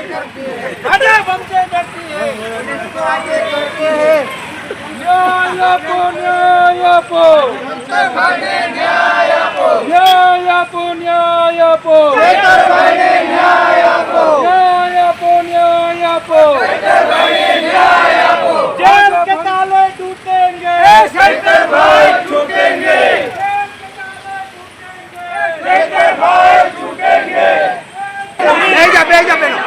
अरे हमसे डरती है, पुलिस को आगे करते हैं। न्याय आपो, न्याय आपो, हमसे भागे न्याय आपो, न्याय आपो, न्याय आपो, शेखर भाई ने न्याय आपो, न्याय आपो, न्याय आपो, शेखर भाई ने न्याय आपो। जेल के ताले टूटेंगे, शेखर भाई छूटेंगे, शेखर भाई छूटेंगे। बेजा बेजा बेजा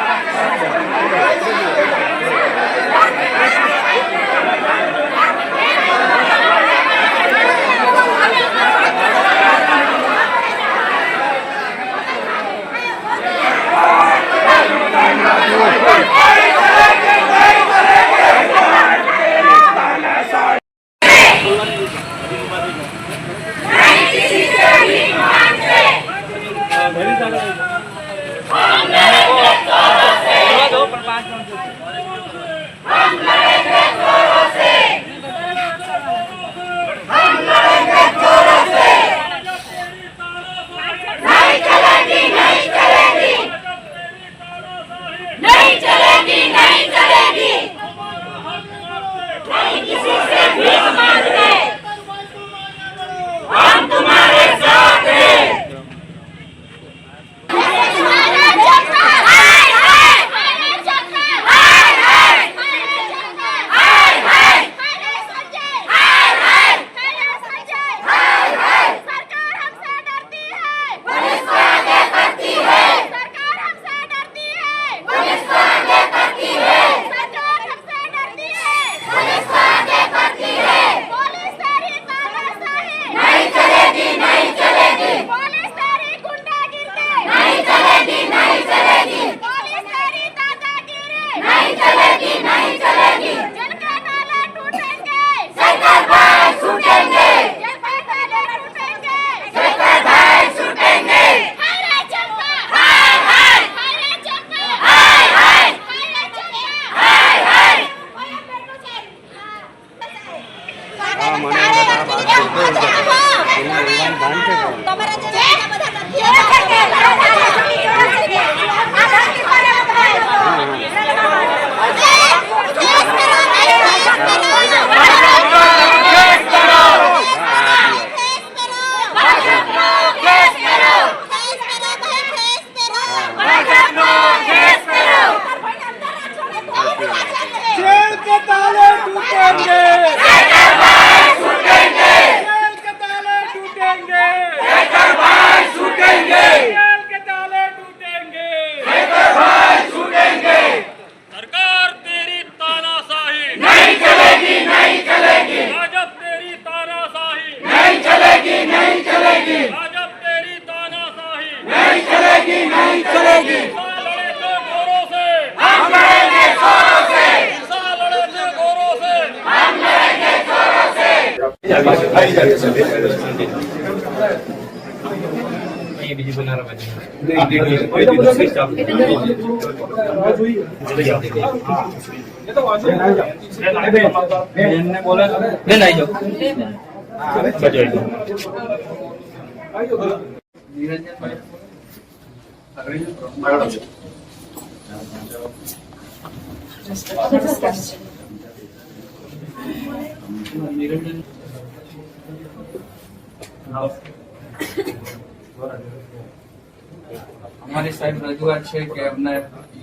અમારી સાહેબ રજૂઆત છે કે અમને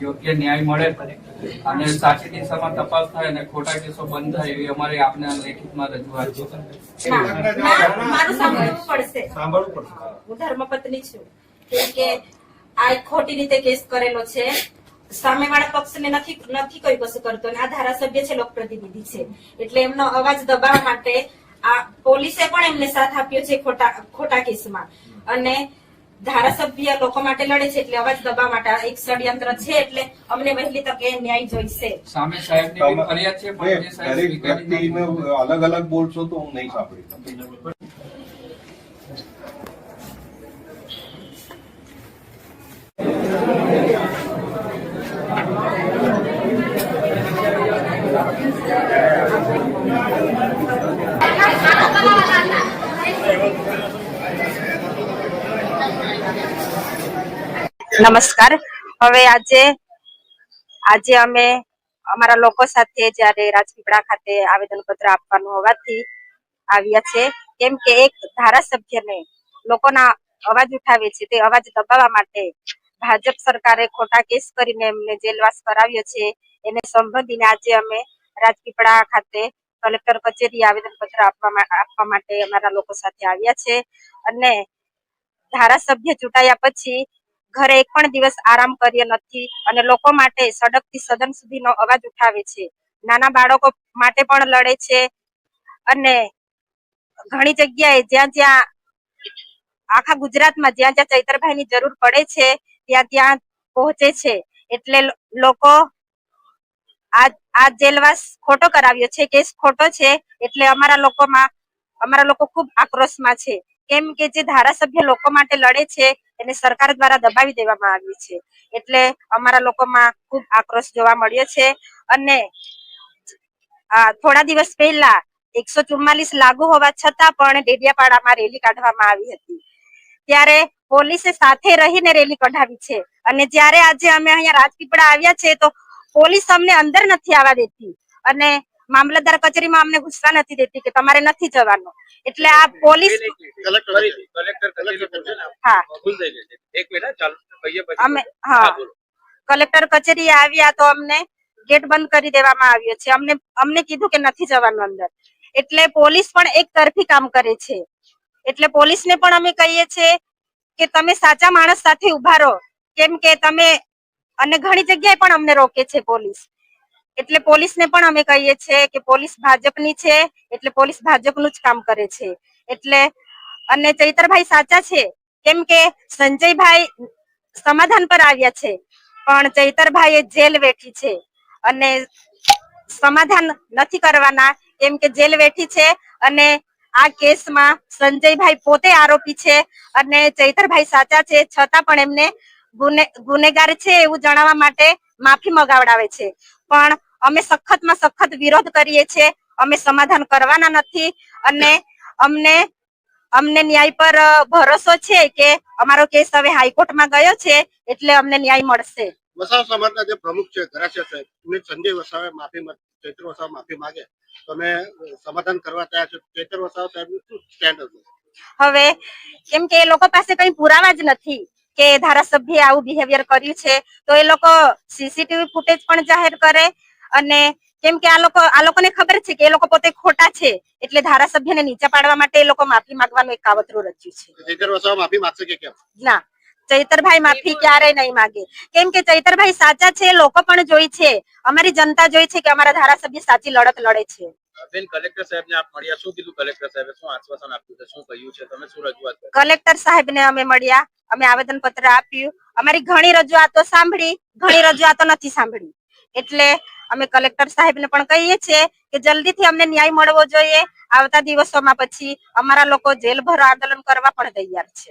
યોગ્ય ન્યાય મળે અને સાચી દિશામાં તપાસ થાય અને ખોટા કેસો બંધ થાય એવી અમારી આપને લેખિતમાં રજૂઆત છે. મારું સાંભળવું પડશે. હું ધર્મપત્ની છું કે આ ખોટી રીતે કેસ કરેલો છે. સામેવાળા પક્ષને નથી કોઈ કશું કરતો અને આ ધારાસભ્ય છે, લોકપ્રતિનિધિ છે, એટલે એમનો અવાજ દબાવવા માટે આ પોલીસે પણ એમને સાથ આપ્યો છે ખોટા કેસમાં અને ધારાસભ્ય લોકો માટે લડે છે એટલે અવાજ દબાવવા માટે એક ષડયંત્ર છે. એટલે અમને વહેલી તકે ન્યાય જોઈશે. સામે સાહેબની ફરિયાદ છે પણ જે સાહેબ અલગ અલગ બોલશો તો હું નહીં સાંભળી. નમસ્કાર. હવે આજે આજે અમે અમારા લોકો સાથે જ્યારે રાજપીપળા ખાતે આવેદનપત્ર આપવાનું હોવાથી આવ્યા છે, કેમ કે એક ધારાસભ્યને લોકોના અવાજ ઉઠાવે છે તે અવાજ દબાવવા માટે ભાજપ સરકારે ખોટા કેસ કરીને એમને જેલવાસ કરાવ્યો છે. એને સંબોધીને આજે અમે રાજપીપળા ખાતે કલેક્ટર કચેરી આવેદનપત્ર આપવા માટે અમારા લોકો સાથે આવ્યા છે. અને ધારાસભ્ય ચૂંટાયા પછી ઘરે એક પણ દિવસ આરામ કર્યો નથી અને લોકો માટે સડકથી સદન સુધીનો અવાજ ઉઠાવે છે. નાના બાળકો માટે પણ લડે છે અને ઘણી જગ્યાએ જ્યાં આખા ગુજરાતમાં જ્યાં ચૈતરભાઈની જરૂર પડે છે ત્યાં પહોંચે છે. એટલે લોકો આ જેલવાસ ખોટો કરાવ્યો છે, કેસ ખોટો છે. એટલે અમારા લોકો ખૂબ આક્રોશમાં છે, કેમ કે જે ધારાસભ્ય લોકો માટે લડે છે એને સરકાર દ્વારા દબાવી દેવામાં આવ્યું છે. એટલે અમારા લોકોમાં ખૂબ આક્રોશ જોવા મળ્યો છે. અને થોડા દિવસ પહેલા 144 લાગુ હોવા છતાં પણ ડેડિયાપાડામાં રેલી કાઢવામાં આવી હતી. ત્યારે પોલીસે સાથે રહીને રેલી કઢાવી છે. અને જ્યારે આજે અમે અહીંયા રાજપીપળા આવ્યા છે તો પોલીસ અમને અંદર નથી આવવા દેતી અને મામલતદાર કચેરીમાં અમને ઘૂસવા નથી દેતી કે તમારે નથી જવાનું. એટલે આ પોલીસ કલેક્ટર કચેરી આવ્યા તો અમને ગેટ બંધ કરી દેવામાં આવ્યો છે. અમને કીધું કે નથી જવાનું અંદર. એટલે પોલીસ પણ એક તરફી કામ કરે છે. એટલે પોલીસને પણ અમે કહીએ છીએ કે તમે સાચા માણસ સાથે ઉભા રહો, કેમ કે તમે અને ઘણી જગ્યાએ પણ અમને રોકે છે પોલીસ. એટલે પોલીસને પણ અમે કહીએ છીએ કે પોલીસ ભાજપની છે એટલે પોલીસ ભાજપનું જ કામ કરે છે. એટલે અને ચૈતરભાઈ સાચા છે, કેમ કે સંજયભાઈ સમાધાન પર આવ્યા છે પણ ચૈતરભાઈ જેલ વેઠી છે અને સમાધાન નથી કરવાના, કેમ કે જેલ વેઠી છે. અને આ કેસમાં સંજયભાઈ પોતે આરોપી છે અને ચૈતરભાઈ સાચા છે, છતાં પણ એમને ગુનેગાર છે એવું જણાવવા માટે માફી મંગાવડાવે છે. પણ અમે સખતમાં સખત વિરોધ કરીએ છીએ. અમે સમાધાન કરવાના નથી અને અમને ન્યાય પર ભરોસો છે કે અમારો કેસ હવે હાઈકોર્ટમાં ગયો છે એટલે અમને ન્યાય મળશે. વસાવા સમાજના જે પ્રમુખ છે ઘરાસિયા સાહેબ, સંજય વસાવાએ ચૈત્ર વસાવા માફી માંગે તો અમે સમાધાન કરવા તૈયાર છે. ચૈત્ર વસાવા સાહેબનું શું સ્ટેન્ડ હતું? હવે કેમ કે એ લોકો પાસે કઈ પુરાવા જ નથી કે ધારાસભ્ય આવું બિહેવિયર કર્યું છે, તો એ લોકો સીસીટીવી ફૂટેજ પણ જાહેર કરે. અને કેમ કે આ લોકોને ખબર છે કે એ લોકો પોતે ખોટા છે એટલે ધારાસભ્યને નીચે પાડવા માટે એ લોકો માફી માંગવાનું એક કાવતરું રચ્યું છે. ચૈત્ર વસાવા માફી માંગશે કે કેમ? ના, ચૈતરભાઈ માફી ક્યારેય નહીં માંગે, કેમ કે ચૈતરભાઈ સાચા છે. લોકો પણ જોઈ છે, અમારી જનતા જોઈ છે કે અમારા ધારાસભ્ય સાચી લડત લડે છે. બેન, કલેક્ટર સાહેબને આપ મળ્યા, શું કીધું કલેક્ટર સાહેબે? શું આશ્વાસન આપ્યું છે, શું કહ્યું છે, તમે શું રજૂઆત કરી? કલેક્ટર સાહેબને અમે મળ્યા, અમે આવેદન પત્ર આપ્યું, અમારી ઘણી રજૂઆતો સાંભળી, ઘણી રજૂઆતો નથી સાંભળી. એટલે અમે કલેક્ટર સાહેબને પણ કહીએ છીએ કે જલ્દીથી અમને ન્યાય મળવો જોઈએ. આવતા દિવસોમાં પછી અમારા લોકો જેલ ભરો આંદોલન કરવા પણ તૈયાર છે.